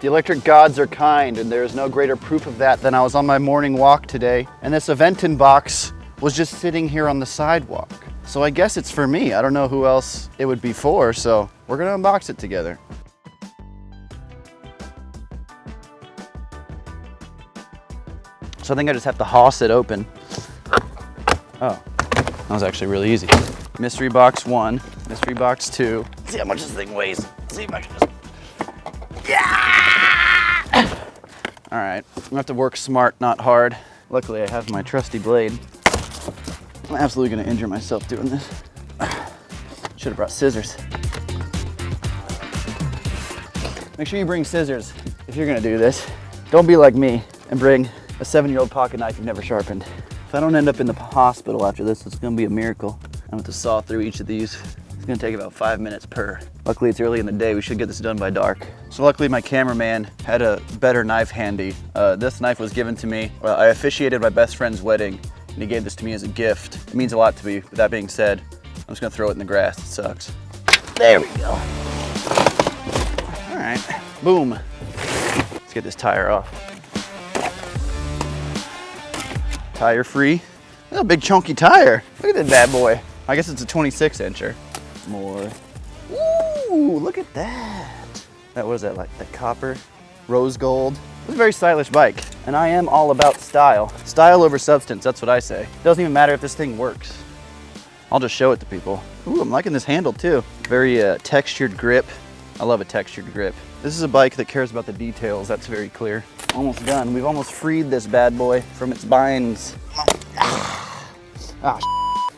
The electric gods are kind, and there is no greater proof of that than I was on my morning walk today, and this Aventon box was just sitting here on the sidewalk. So I guess it's for me. I don't know who else it would be for, so we're gonna unbox it together. So I think I just have to hoss it open. Oh, that was actually really easy. Mystery box 1, mystery box 2. Let's see how much this thing weighs. Let's see if I can just, yeah! All right, I'm gonna have to work smart, not hard. Luckily I have my trusty blade. I'm absolutely gonna injure myself doing this. Should have brought scissors. Make sure you bring scissors if you're gonna do this. Don't be like me and bring a 7-year-old pocket knife you've never sharpened. If I don't end up in the hospital after this, it's gonna be a miracle. I'm gonna have to saw through each of these. It's gonna take about 5 minutes per. Luckily it's early in the day, we should get this done by dark. So luckily my cameraman had a better knife handy. This knife was given to me. I officiated my best friend's wedding and he gave this to me as a gift. It means a lot to me. With that being said, I'm just gonna throw it in the grass, it sucks. There we go. All right, boom. Let's get this tire off. Tire free. That's a big chunky tire. Look at that bad boy. I guess it's a 26-incher. More. Ooh, look at that. What was that, like the copper, rose gold? It's a very stylish bike, and I am all about style. Style over substance, that's what I say. It doesn't even matter if this thing works. I'll just show it to people. Ooh, I'm liking this handle too. Very textured grip. I love a textured grip. This is a bike that cares about the details, that's very clear. Almost done. We've almost freed this bad boy from its binds. Ah,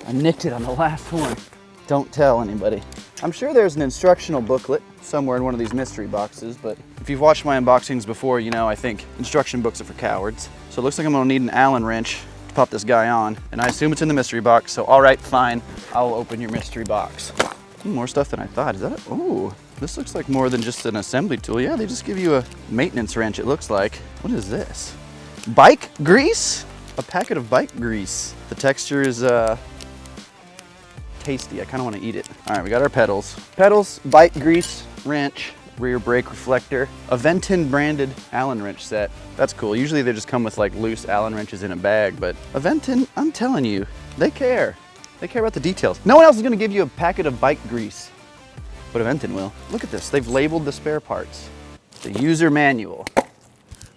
I nicked it on the last one. Don't tell anybody. I'm sure there's an instructional booklet somewhere in one of these mystery boxes, but if you've watched my unboxings before, you know I think instruction books are for cowards. So it looks like I'm gonna need an Allen wrench to pop this guy on, and I assume it's in the mystery box, so all right, fine. I'll open your mystery box. More stuff than I thought. Is that it? Ooh, this looks like more than just an assembly tool. Yeah, they just give you a maintenance wrench, it looks like. What is this? Bike grease? A packet of bike grease. The texture is tasty. I kind of want to eat it. All right, we got our pedals. Pedals, bike grease, wrench, rear brake reflector, Aventon branded Allen wrench set. That's cool. Usually they just come with like loose Allen wrenches in a bag, but Aventon, I'm telling you, they care. They care about the details. No one else is gonna give you a packet of bike grease, but Aventon will. Look at this, they've labeled the spare parts. The user manual.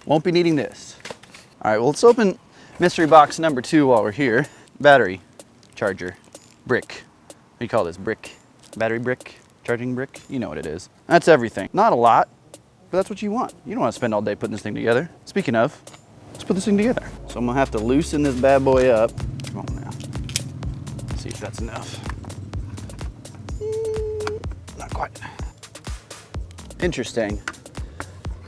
Won't be needing this. All right, well, let's open mystery box number 2 while we're here. Battery, charger, brick. What do you call this, brick? Battery brick, charging brick? You know what it is. That's everything. Not a lot, but that's what you want. You don't want to spend all day putting this thing together. Speaking of, let's put this thing together. So I'm gonna have to loosen this bad boy up. Come on now. See if that's enough. Not quite. Interesting.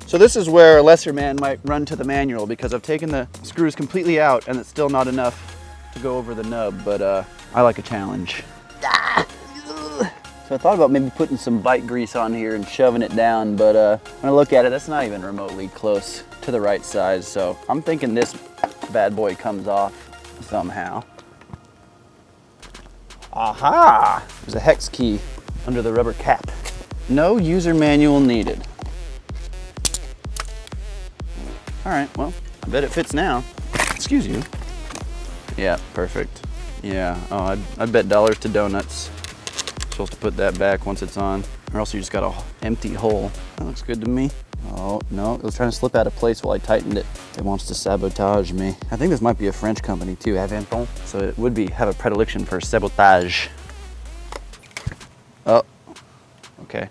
So this is where a lesser man might run to the manual, because I've taken the screws completely out and it's still not enough to go over the nub, but I like a challenge. So I thought about maybe putting some bike grease on here and shoving it down, but when I look at it, that's not even remotely close to the right size. So I'm thinking this bad boy comes off somehow. Aha! There's a hex key under the rubber cap. No user manual needed. All right, well, I bet it fits now. Excuse you. Yeah, perfect. Yeah, oh, I'd bet dollars to donuts. Supposed to put that back once it's on, or else you just got an empty hole. That looks good to me. Oh, no, it was trying to slip out of place while I tightened it. It wants to sabotage me. I think this might be a French company too, Aventon. So it would have a predilection for sabotage. Oh, okay.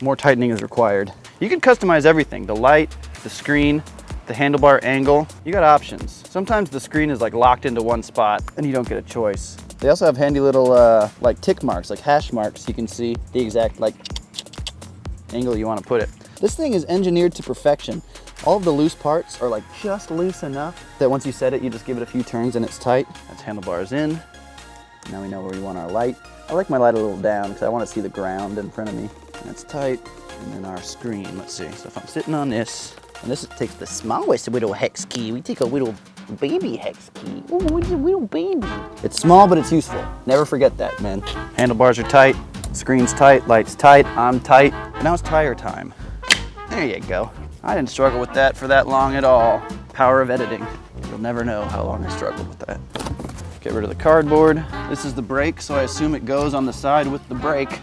More tightening is required. You can customize everything. The light, the screen, the handlebar angle. You got options. Sometimes the screen is like locked into one spot and you don't get a choice. They also have handy little like tick marks, like hash marks. You can see the exact like angle you want to put it. This thing is engineered to perfection. All of the loose parts are like just loose enough that once you set it, you just give it a few turns and it's tight. That's handlebars in. Now we know where we want our light. I like my light a little down because I want to see the ground in front of me. That's tight. And then our screen, let's see. So if I'm sitting on this, and this takes the smallest little hex key. We take a little baby hex key. Oh, it's a little baby. It's small, but it's useful. Never forget that, man. Handlebars are tight, screen's tight, light's tight, I'm tight. And now it's tire time. There you go. I didn't struggle with that for that long at all. Power of editing. You'll never know how long I struggled with that. Get rid of the cardboard. This is the brake, so I assume it goes on the side with the brake.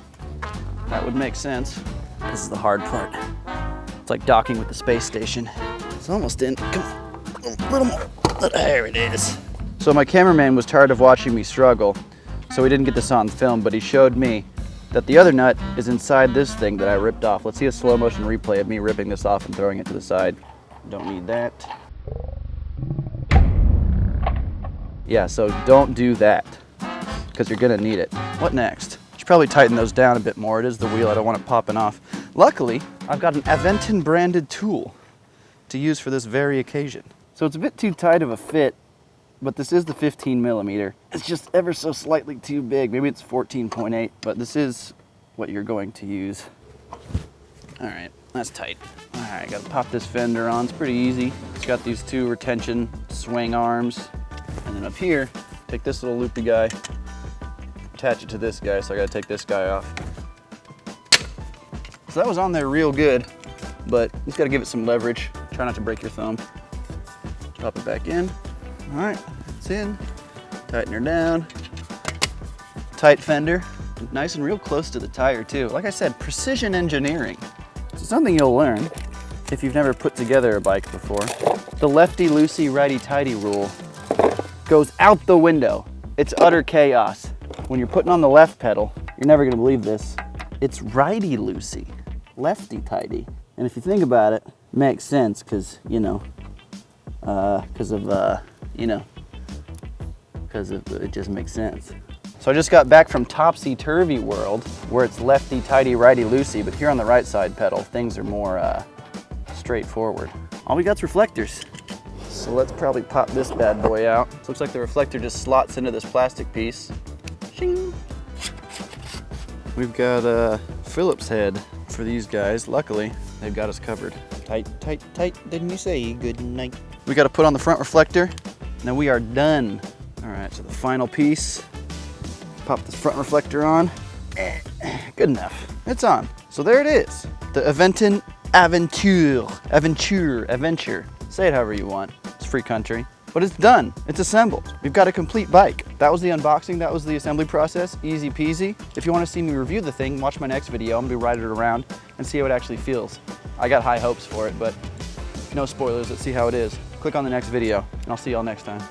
That would make sense. This is the hard part. It's like docking with the space station. It's almost in. Come on, a little more. There it is. So my cameraman was tired of watching me struggle, so he didn't get this on film, but he showed me that the other nut is inside this thing that I ripped off. Let's see a slow motion replay of me ripping this off and throwing it to the side. Don't need that. Yeah, so don't do that, because you're gonna need it. What next? Should probably tighten those down a bit more. It is the wheel, I don't want it popping off. Luckily, I've got an Aventon branded tool to use for this very occasion. So it's a bit too tight of a fit, but this is the 15mm. It's just ever so slightly too big. Maybe it's 14.8, but this is what you're going to use. All right, that's tight. All right, gotta pop this fender on. It's pretty easy. It's got these two retention swing arms. And then up here, take this little loopy guy, attach it to this guy, so I gotta take this guy off. So that was on there real good, but you just gotta give it some leverage. Try not to break your thumb. Pop it back in. All right, it's in. Tighten her down. Tight fender, nice and real close to the tire too. Like I said, precision engineering. So something you'll learn if you've never put together a bike before. The lefty-loosey, righty-tighty rule goes out the window. It's utter chaos. When you're putting on the left pedal, you're never gonna believe this. It's righty-loosey, lefty-tighty. And if you think about it, it makes sense, because, you know, it just makes sense. So I just got back from topsy-turvy world, where it's lefty-tighty, righty-loosey, but here on the right side pedal, things are more straightforward. All we got's reflectors. So let's probably pop this bad boy out. So looks like the reflector just slots into this plastic piece. Shing. We've got a Phillips head for these guys. Luckily, they've got us covered. Tight, tight, tight, didn't you say good night? We got to put on the front reflector. Now we are done. All right, so the final piece. Pop this front reflector on. Good enough. It's on. So there it is. The Aventon Aventure. Say it however you want. It's free country. But it's done. It's assembled. We've got a complete bike. That was the unboxing. That was the assembly process. Easy peasy. If you want to see me review the thing, watch my next video. I'm going to be riding it around and see how it actually feels. I got high hopes for it, but no spoilers. Let's see how it is. Click on the next video, and I'll see y'all next time.